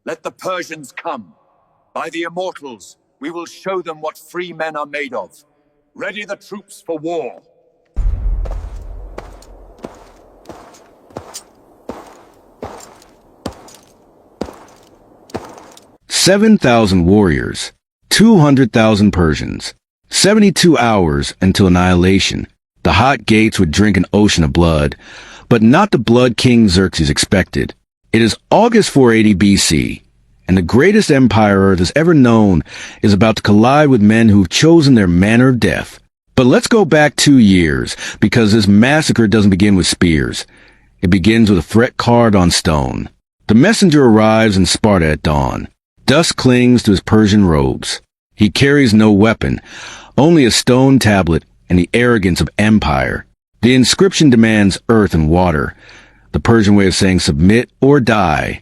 Let the Persians come. By the immortals, we will show them what free men are made of. Ready the troops for war. 7,000 warriors, 200,000 Persians, 72 hours until annihilation. The hot gates would drink an ocean of blood, but not the blood King Xerxes expected. It is August 480 BC, and the greatest empire Earth has ever known is about to collide with men who've chosen their manner of death. But let's go back 2 years, because this massacre doesn't begin with spears. It begins with a threat carved on stone. The messenger arrives in Sparta at dawn. Dust clings to his Persian robes. He carries no weapon, only a stone tablet and the arrogance of empire. The inscription demands earth and water, the Persian way of saying submit or die.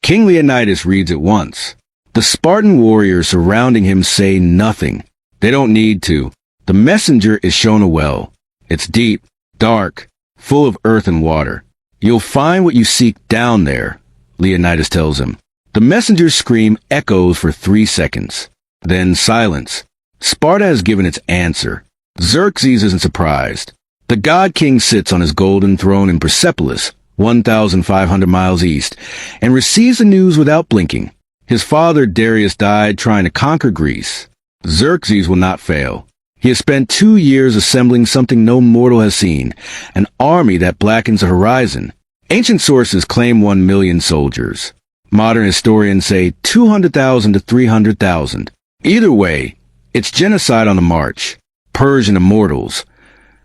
King Leonidas reads it once. The Spartan warriors surrounding him say nothing. They don't need to. The messenger is shown a well. It's deep, dark, full of earth and water. You'll find what you seek down there, Leonidas tells him. The messenger's scream echoes for 3 seconds. Then silence. Sparta has given its answer. Xerxes isn't surprised. The god king sits on his golden throne in Persepolis, 1,500 miles east, and receives the news without blinking. His father Darius died trying to conquer Greece. Xerxes will not fail. He has spent 2 years assembling something no mortal has seen, an army that blackens the horizon. Ancient sources claim 1 million soldiers. Modern historians say 200,000 to 300,000. Either way, it's genocide on the march. Persian immortals.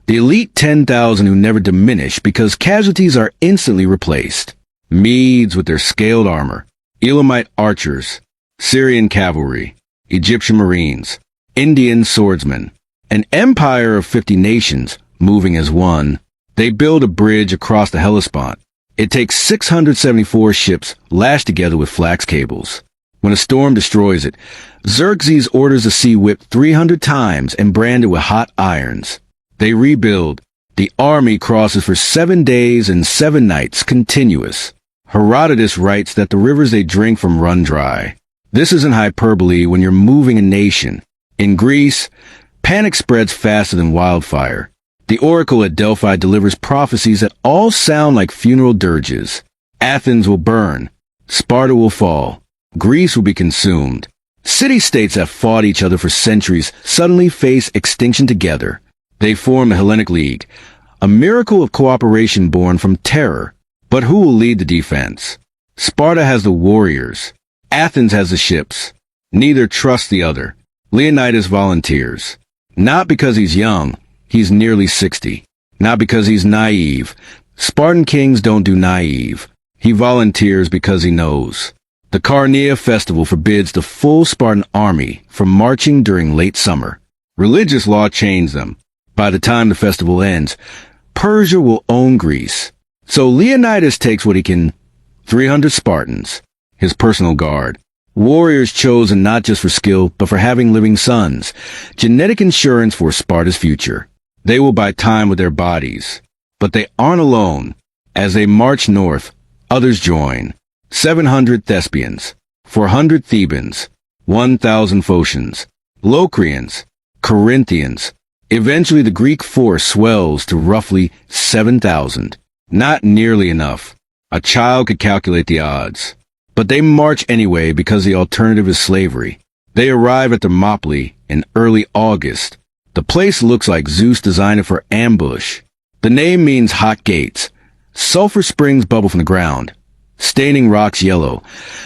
The elite 10,000 who never diminish because casualties are instantly replaced. Medes with their scaled armor. Elamite archers. Syrian cavalry. Egyptian marines. Indian swordsmen. An empire of 50 nations, moving as one. They build a bridge across the Hellespont. It takes 674 ships lashed together with flax cables. When a storm destroys it, Xerxes orders the sea whipped 300 times and branded with hot irons. They rebuild. The army crosses for 7 days and 7 nights, continuous. Herodotus writes that the rivers they drink from run dry. This isn't hyperbole when you're moving a nation. In Greece, panic spreads faster than wildfire. The oracle at Delphi delivers prophecies that all sound like funeral dirges. Athens will burn. Sparta will fall. Greece will be consumed. City-states that fought each other for centuries suddenly face extinction together. They form the Hellenic League, a miracle of cooperation born from terror. But who will lead the defense? Sparta has the warriors. Athens has the ships. Neither trusts the other. Leonidas volunteers. Not because he's young. He's nearly 60. Not because he's naive. Spartan kings don't do naive. He volunteers because he knows. The Carnea festival forbids the full Spartan army from marching during late summer. Religious law chains them. By the time the festival ends, Persia will own Greece. So Leonidas takes what he can. 300 Spartans, his personal guard. Warriors chosen not just for skill, but for having living sons. Genetic insurance for Sparta's future. They will buy time with their bodies. But they aren't alone. As they march north, others join. 700 Thespians, 400 Thebans, 1,000 Phocians, Locrians, Corinthians. Eventually the Greek force swells to roughly 7,000. Not nearly enough. A child could calculate the odds. But they march anyway because the alternative is slavery. They arrive at Thermopylae in early August. The place looks like Zeus designed it for ambush. The name means hot gates. Sulfur springs bubble from the ground, staining rocks yellow,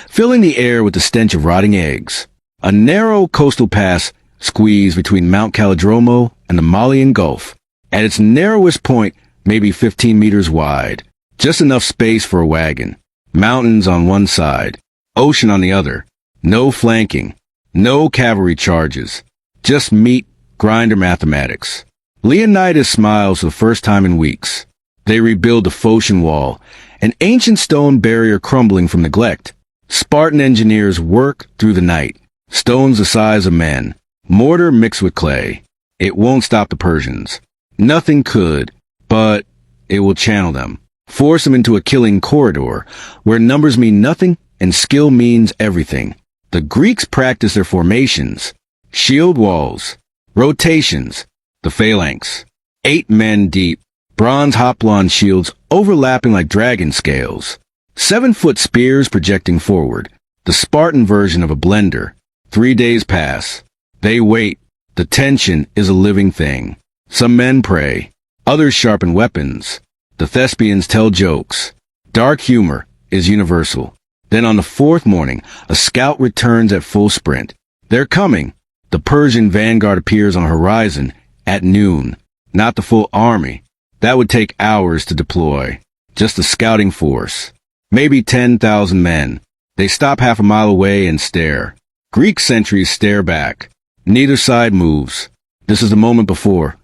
filling the air with the stench of rotting eggs. A narrow coastal pass squeezed between Mount Calidromo and the Malian Gulf. At its narrowest point, maybe 15 meters wide. Just enough space for a wagon. Mountains on one side, ocean on the other. No flanking. No cavalry charges. Just meat, grinder mathematics. Leonidas smiles for the first time in weeks. They rebuild the Phocian wall, an ancient stone barrier crumbling from neglect. Spartan engineers work through the night. Stones the size of men. Mortar mixed with clay. It won't stop the Persians. Nothing could, but it will channel them. Force them into a killing corridor, where numbers mean nothing and skill means everything. The Greeks practice their formations, shield walls, rotations, the phalanx. 8 men deep, bronze hoplon shields overlapping like dragon scales. 7-foot spears projecting forward, the Spartan version of a blender. 3 days pass. They wait. The tension is a living thing. Some men pray. Others sharpen weapons. The thespians tell jokes. Dark humor is universal. Then on the 4th morning, a scout returns at full sprint. They're coming. The Persian vanguard appears on the horizon at noon. Not the full army. That would take hours to deploy. Just a scouting force. Maybe 10,000 men. They stop half a mile away and stare. Greek sentries stare back. Neither side moves. This is the moment before.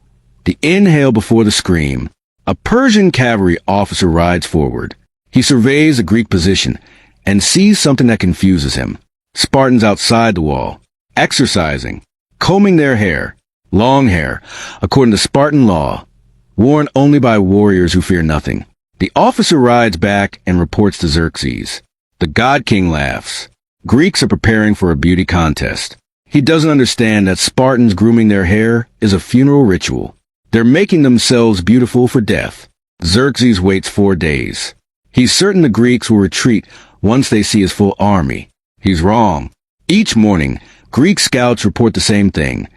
The inhale before the scream. A Persian cavalry officer rides forward. He surveys the Greek position and sees something that confuses him. Spartans outside the wall, exercising, combing their hair, long hair, according to Spartan law, worn only by warriors who fear nothing. The officer rides back and reports to Xerxes. The god king laughs. Greeks are preparing for a beauty contest. He doesn't understand that Spartans grooming their hair is a funeral ritual. They're making themselves beautiful for death. Xerxes waits 4 days. He's certain the Greeks will retreat once they see his full army. He's wrong. Each morning, Greek scouts report the same thing.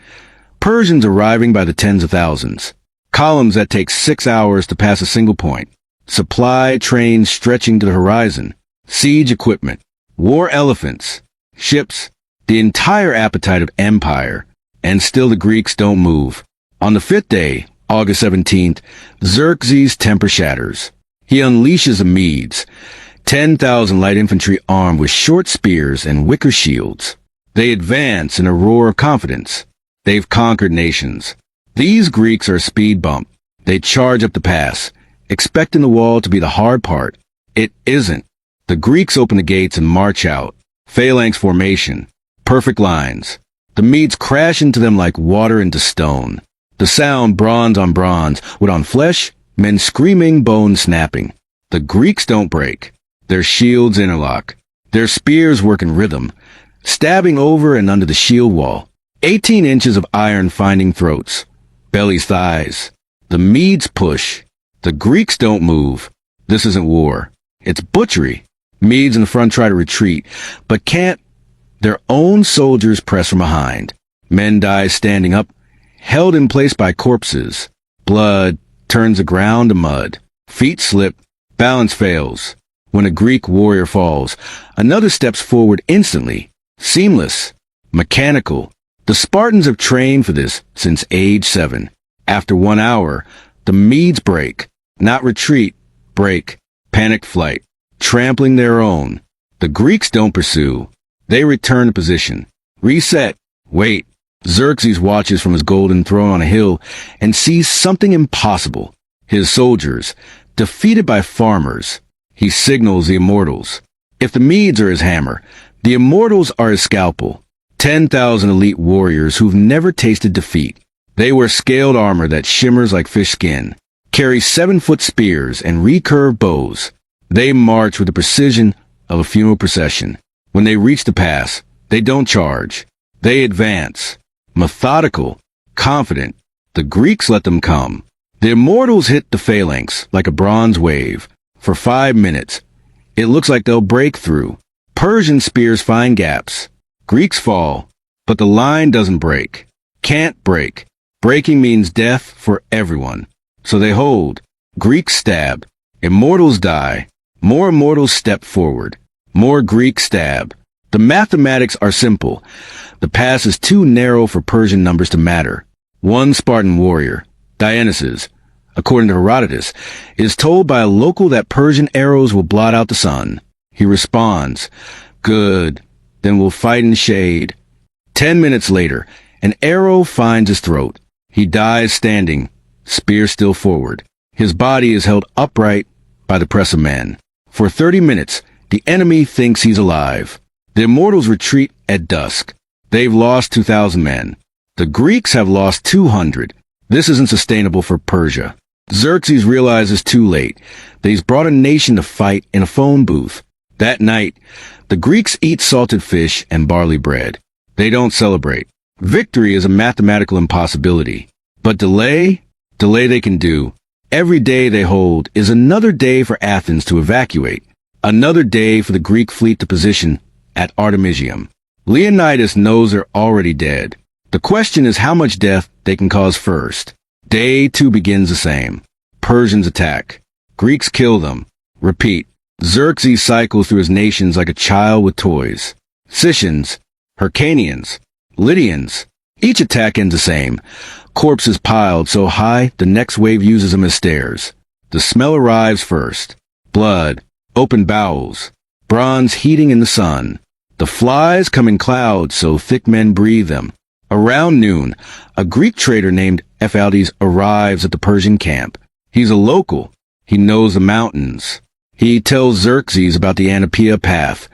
Persians arriving by the tens of thousands. Columns that take 6 hours to pass a single point. Supply trains stretching to the horizon. Siege equipment. War elephants. Ships. The entire appetite of empire. And still the Greeks don't move. On the 5th day, August 17th, Xerxes' temper shatters. He unleashes the Medes. 10,000 light infantry armed with short spears and wicker shields. They advance in a roar of confidence. They've conquered nations. These Greeks are a speed bump. They charge up the pass, expecting the wall to be the hard part. It isn't. The Greeks open the gates and march out. Phalanx formation. Perfect lines. The Medes crash into them like water into stone. The sound bronze on bronze, wood on flesh, men screaming, bones snapping. The Greeks don't break. Their shields interlock. Their spears work in rhythm, stabbing over and under the shield wall. 18 inches of iron finding throats, bellies, thighs. The Medes push. The Greeks don't move. This isn't war. It's butchery. Medes in the front try to retreat, but can't. Their own soldiers press from behind. Men die standing up, held in place by corpses. Blood turns the ground to mud. Feet slip. Balance fails. When a Greek warrior falls, another steps forward instantly. Seamless. Mechanical. The Spartans have trained for this since age 7. After 1 hour, the Medes break. Not retreat. Break. Panicked flight. Trampling their own. The Greeks don't pursue. They return to position. Reset. Wait. Xerxes watches from his golden throne on a hill and sees something impossible. His soldiers, defeated by farmers. He signals the immortals. If the Medes are his hammer, the immortals are his scalpel. 10,000 elite warriors who've never tasted defeat. They wear scaled armor that shimmers like fish skin, carry 7-foot spears and recurved bows. They march with the precision of a funeral procession. When they reach the pass, they don't charge. They advance. Methodical, confident. The Greeks let them come. The immortals hit the phalanx like a bronze wave. For 5 minutes, it looks like they'll break through. Persian spears find gaps. Greeks fall, but the line doesn't break. Can't break. Breaking means death for everyone. So they hold. Greeks stab. Immortals die. More immortals step forward. More Greeks stab. The mathematics are simple. The pass is too narrow for Persian numbers to matter. One Spartan warrior, Dionysus, according to Herodotus, is told by a local that Persian arrows will blot out the sun. He responds, "Good, then we'll fight in shade." 10 minutes later, an arrow finds his throat. He dies standing, spear still forward. His body is held upright by the press of men. For 30 minutes, the enemy thinks he's alive. The immortals retreat at dusk. They've lost 2,000 men. The Greeks have lost 200. This isn't sustainable for Persia. Xerxes realizes too late that he's brought a nation to fight in a phone booth. That night, The Greeks eat salted fish and barley bread. They don't celebrate. Victory is a mathematical impossibility. But delay they can do. Every day they hold is another day for Athens to evacuate. Another day for the Greek fleet to position at Artemisium. Leonidas knows they're already dead. The question is how much death they can cause first. Day 2 begins the same. Persians attack. Greeks kill them. Repeat. Xerxes cycles through his nations like a child with toys. Scythians, Hyrcanians, Lydians. Each attack ends the same. Corpses piled so high the next wave uses them as stairs. The smell arrives first. Blood, open bowels, bronze heating in the sun. The flies come in clouds so thick men breathe them. Around noon, a Greek trader named Ephialtes arrives at the Persian camp. He's a local. He knows the mountains. He tells Xerxes about the Anapeia path,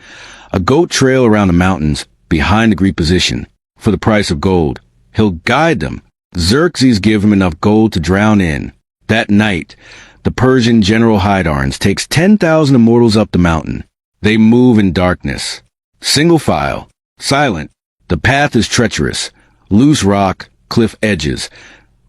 a goat trail around the mountains behind the Greek position. For the price of gold, he'll guide them. Xerxes gives him enough gold to drown in. That night, the Persian general Hydarnes takes 10,000 immortals up the mountain. They move in darkness. Single file. Silent. The path is treacherous. Loose rock, cliff edges.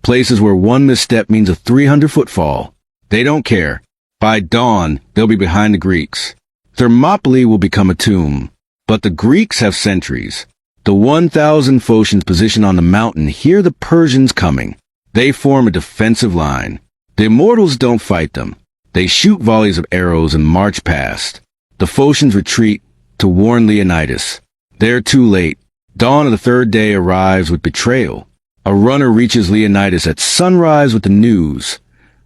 Places where one misstep means a 300-foot fall. They don't care. By dawn, they'll be behind the Greeks. Thermopylae will become a tomb. But the Greeks have sentries. The 1,000 Phocians positioned on the mountain hear the Persians coming. They form a defensive line. The immortals don't fight them. They shoot volleys of arrows and march past. The Phocians retreat to warn Leonidas. They're too late. Dawn of the third day arrives with betrayal. A runner reaches Leonidas at sunrise with the news.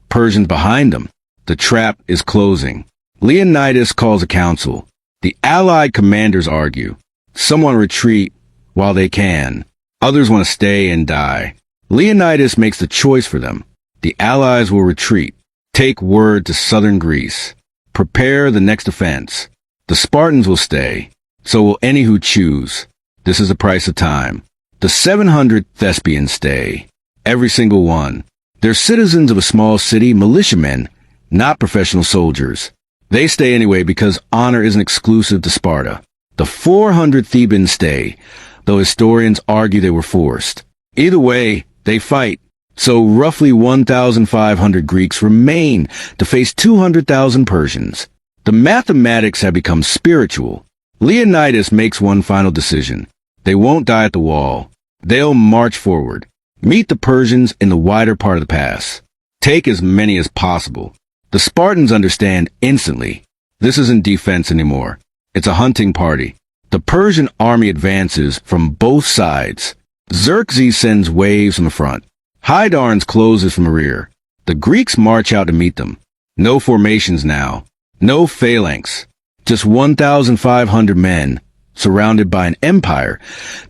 Persians behind them. The trap is closing. Leonidas calls a council. The allied commanders argue. Some want to retreat while they can. Others want to stay and die. Leonidas makes the choice for them. The allies will retreat. Take word to southern Greece. Prepare the next offense. The Spartans will stay. So will any who choose. This is the price of time. The 700 Thespians stay. Every single one. They're citizens of a small city, militiamen, not professional soldiers. They stay anyway because honor isn't exclusive to Sparta. The 400 Thebans stay, though historians argue they were forced. Either way, they fight. So roughly 1,500 Greeks remain to face 200,000 Persians. The mathematics have become spiritual. Leonidas makes one final decision. They won't die at the wall. They'll march forward. Meet the Persians in the wider part of the pass. Take as many as possible. The Spartans understand instantly. This isn't defense anymore. It's a hunting party. The Persian army advances from both sides. Xerxes sends waves from the front. Hydarnes closes from the rear. The Greeks march out to meet them. No formations now. No phalanx. Just 1,500 men, surrounded by an empire,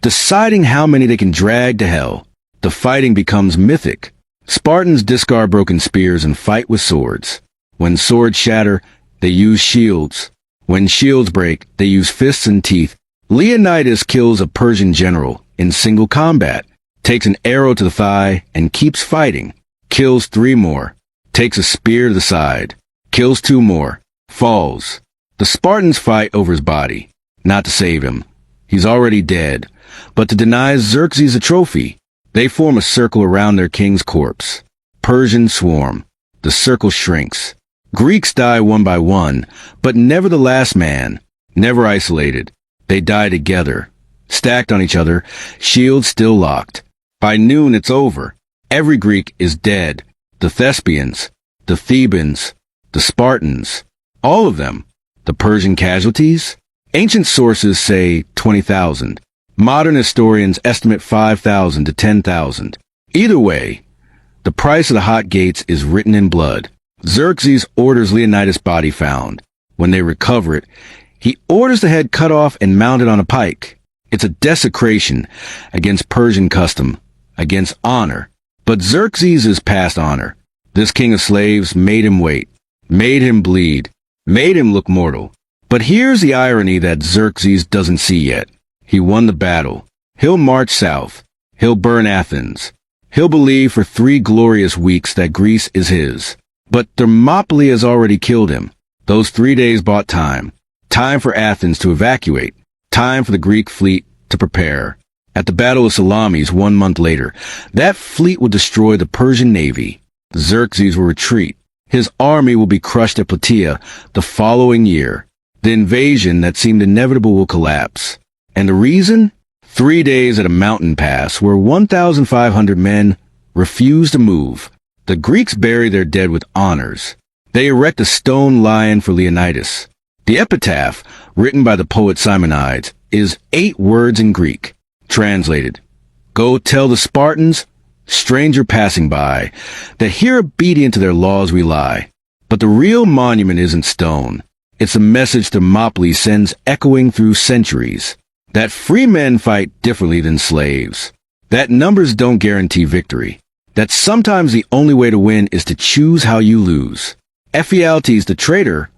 deciding how many they can drag to hell. The fighting becomes mythic. Spartans discard broken spears and fight with swords. When swords shatter, they use shields. When shields break, they use fists and teeth. Leonidas kills a Persian general in single combat, takes an arrow to the thigh and keeps fighting. Kills 3 more. Takes a spear to the side. Kills 2 more. Falls. The Spartans fight over his body. Not to save him. He's already dead. But to deny Xerxes a trophy. They form a circle around their king's corpse. Persians swarm. The circle shrinks. Greeks die one by one, but never the last man. Never isolated. They die together. Stacked on each other, shields still locked. By noon it's over. Every Greek is dead. The Thespians, the Thebans, the Spartans, all of them. The Persian casualties? Ancient sources say 20,000. Modern historians estimate 5,000 to 10,000. Either way, the price of the hot gates is written in blood. Xerxes orders Leonidas' body found. When they recover it, he orders the head cut off and mounted on a pike. It's a desecration against Persian custom, against honor. But Xerxes is past honor. This king of slaves made him wait, made him bleed, made him look mortal. But here's the irony that Xerxes doesn't see yet. He won the battle. He'll march south. He'll burn Athens. He'll believe for 3 glorious weeks that Greece is his. But Thermopylae has already killed him. Those 3 days bought time. Time for Athens to evacuate. Time for the Greek fleet to prepare. At the Battle of Salamis 1 month later, that fleet will destroy the Persian navy. Xerxes will retreat. His army will be crushed at Plataea the following year. The invasion that seemed inevitable will collapse. And the reason? 3 days at a mountain pass where 1,500 men refuse to move. The Greeks bury their dead with honors. They erect a stone lion for Leonidas. The epitaph, written by the poet Simonides, is 8 words in Greek. Translated, "Go tell the Spartans, stranger passing by, that here obedient to their laws we lie." But the real monument isn't stone. It's a message Thermopylae sends echoing through centuries. That free men fight differently than slaves. That numbers don't guarantee victory. That sometimes the only way to win is to choose how you lose. Ephialtes, the traitor,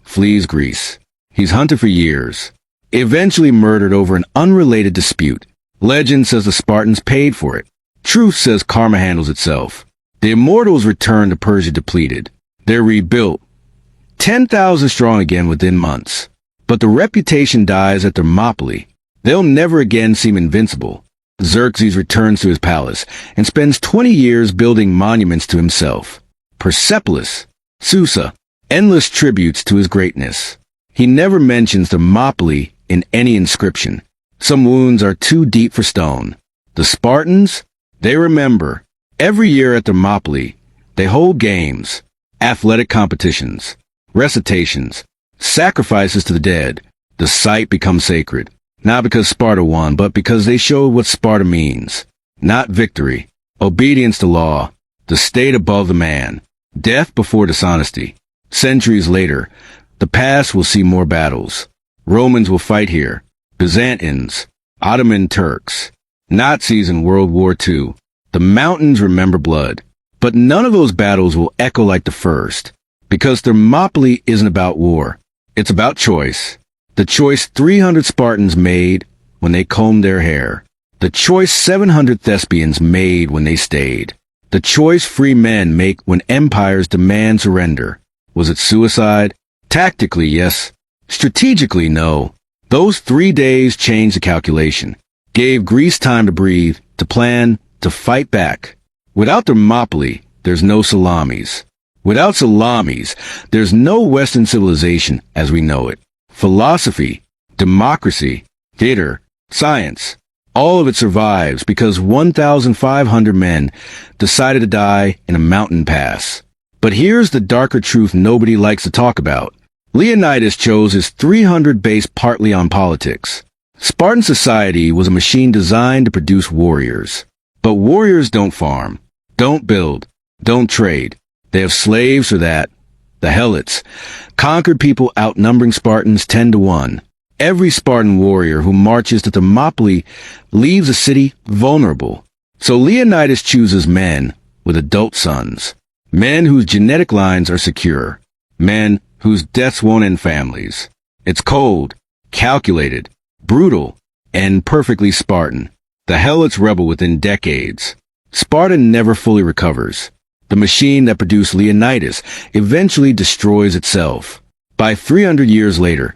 flees Greece. He's hunted for years, eventually murdered over an unrelated dispute. Legend says the Spartans paid for it. Truth says karma handles itself. The immortals return to Persia depleted. They're rebuilt, 10,000 strong again within months. But the reputation dies at Thermopylae. They'll never again seem invincible. Xerxes returns to his palace and spends 20 years building monuments to himself. Persepolis, Susa, endless tributes to his greatness. He never mentions Thermopylae in any inscription. Some wounds are too deep for stone. The Spartans, they remember. Every year at Thermopylae, they hold games, athletic competitions, recitations, sacrifices to the dead. The site becomes sacred, not because Sparta won, but because they showed what Sparta means. Not victory, obedience to law, the state above the man, death before dishonesty. Centuries later, the past will see more battles. Romans will fight here, Byzantines, Ottoman Turks, Nazis in World War II. The mountains remember blood, but none of those battles will echo like the first, because Thermopylae isn't about war. It's about choice. The choice 300 Spartans made when they combed their hair. The choice 700 Thespians made when they stayed. The choice free men make when empires demand surrender. Was it suicide? Tactically, yes. Strategically, no. Those 3 days changed the calculation, gave Greece time to breathe, to plan, to fight back. Without Thermopylae, there's no Salamis. Without Salamis, there's no Western civilization as we know it. Philosophy, democracy, theater, science, all of it survives because 1,500 men decided to die in a mountain pass. But here's the darker truth nobody likes to talk about. Leonidas chose his 300 based partly on politics. Spartan society was a machine designed to produce warriors. But warriors don't farm, don't build, don't trade. They have slaves for that. The Helots, conquered people outnumbering Spartans 10 to 1. Every Spartan warrior who marches to Thermopylae leaves a city vulnerable. So Leonidas chooses men with adult sons. Men whose genetic lines are secure. Men whose deaths won't end families. It's cold, calculated, brutal, and perfectly Spartan. The Helots rebel within decades. Sparta never fully recovers. The machine that produced Leonidas eventually destroys itself. By 300 years later,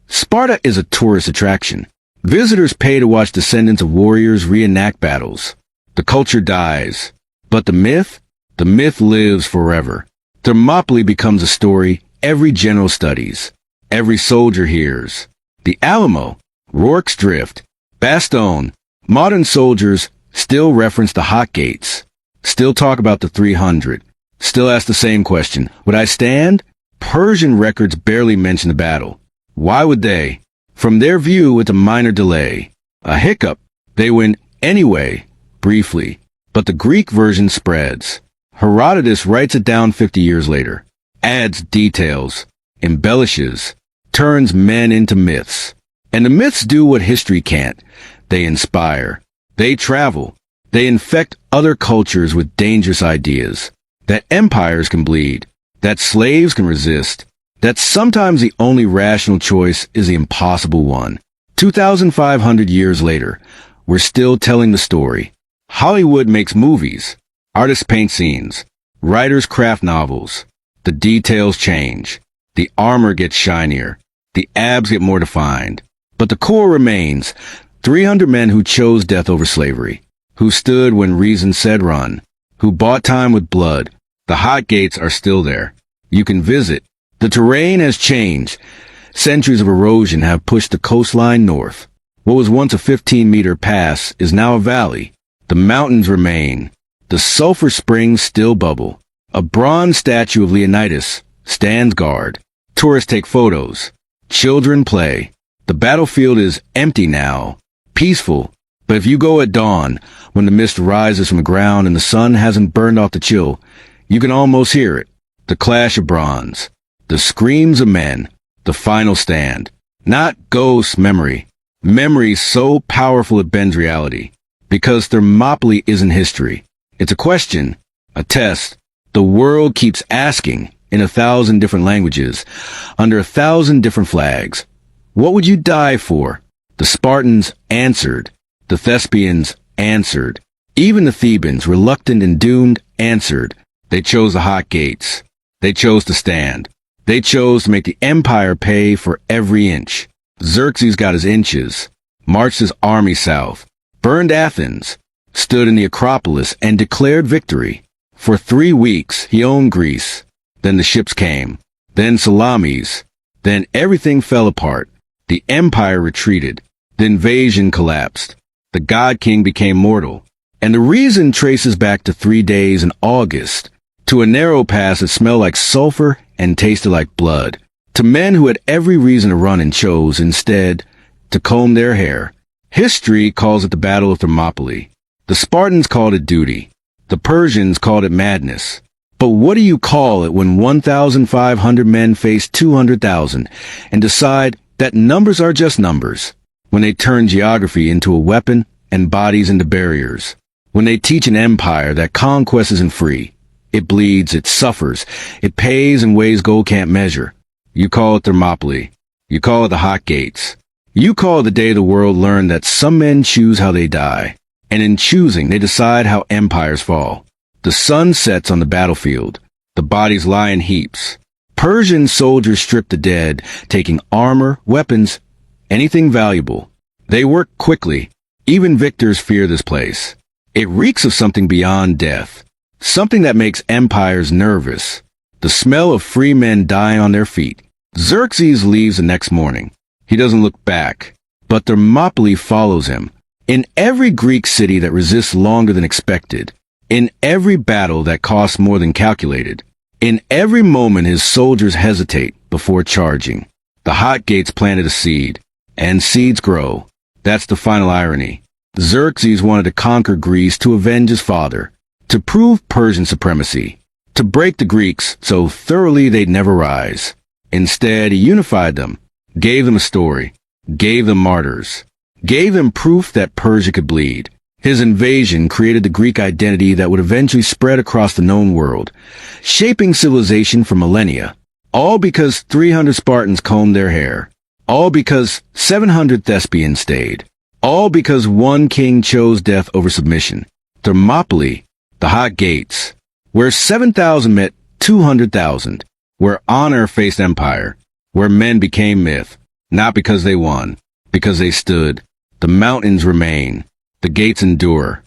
Sparta is a tourist attraction. Visitors pay to watch descendants of warriors reenact battles. The culture dies. But the myth lives forever. Thermopylae becomes a story every general studies, every soldier hears. The Alamo, Rorke's Drift, Bastogne, modern soldiers still reference the hot gates, still talk about the 300, still ask the same question, would I stand? Persian records barely mention the battle. Why would they? From their view, it's a minor delay, a hiccup. They win anyway, briefly, but the Greek version spreads. Herodotus writes it down 50 years later, adds details, embellishes, turns men into myths. And the myths do what history can't. They inspire. They travel. They infect other cultures with dangerous ideas. That empires can bleed. That slaves can resist. That sometimes the only rational choice is the impossible one. 2,500 years later, we're still telling the story. Hollywood makes movies. Artists paint scenes. Writers craft novels. The details change. The armor gets shinier. The The abs get more defined. But the core remains. 300 men who chose death over slavery, who stood when reason said run, who bought time with blood. The hot gates are still there. You can visit. The terrain has changed. Centuries of erosion have pushed the coastline north. What was once a 15-meter pass is now a valley. The mountains remain. The sulfur springs still bubble. A bronze statue of Leonidas stands guard. Tourists take photos. Children play. The battlefield is empty now. Peaceful. But if you go at dawn, when the mist rises from the ground and the sun hasn't burned off the chill, you can almost hear it. The clash of bronze. The screams of men. The final stand. Not ghost memory. Memory so powerful it bends reality. Because Thermopylae isn't history. It's a question. A test. The world keeps asking, in 1,000 different languages, under 1,000 different flags. What would you die for? The Spartans answered. The Thespians answered. Even the Thebans, reluctant and doomed, answered. They chose the hot gates. They chose to stand. They chose to make the empire pay for every inch. Xerxes got his inches, marched his army south, burned Athens, stood in the Acropolis and declared victory. For 3 weeks, he owned Greece. Then the ships came. Then Salamis. Then everything fell apart. The empire retreated. The invasion collapsed. The god king became mortal. And the reason traces back to 3 days in August, to a narrow pass that smelled like sulfur and tasted like blood, to men who had every reason to run and chose, instead, to comb their hair. History calls it the Battle of Thermopylae. The Spartans called it duty. The Persians called it madness. But what do you call it when 1,500 men face 200,000 and decide that numbers are just numbers? When they turn geography into a weapon and bodies into barriers? When they teach an empire that conquest isn't free? It bleeds, it suffers, it pays in ways gold can't measure. You call it Thermopylae. You call it the hot gates. You call it the day the world learned that some men choose how they die. And in choosing, they decide how empires fall. The sun sets on the battlefield. The bodies lie in heaps. Persian soldiers strip the dead, taking armor, weapons, anything valuable. They work quickly. Even victors fear this place. It reeks of something beyond death. Something that makes empires nervous. The smell of free men dying on their feet. Xerxes leaves the next morning. He doesn't look back. But Thermopylae follows him. In every Greek city that resists longer than expected, in every battle that costs more than calculated, in every moment his soldiers hesitate before charging. The hot gates planted a seed, and seeds grow. That's the final irony. Xerxes wanted to conquer Greece to avenge his father, to prove Persian supremacy, to break the Greeks so thoroughly they'd never rise. Instead, he unified them, gave them a story, gave them martyrs. Gave them proof that Persia could bleed. His invasion created the Greek identity that would eventually spread across the known world, shaping civilization for millennia. All because 300 Spartans combed their hair. All because 700 Thespians stayed. All because one king chose death over submission. Thermopylae, the hot gates, where 7,000 met 200,000, where honor faced empire, where men became myth, not because they won, because they stood. The mountains remain. The gates endure.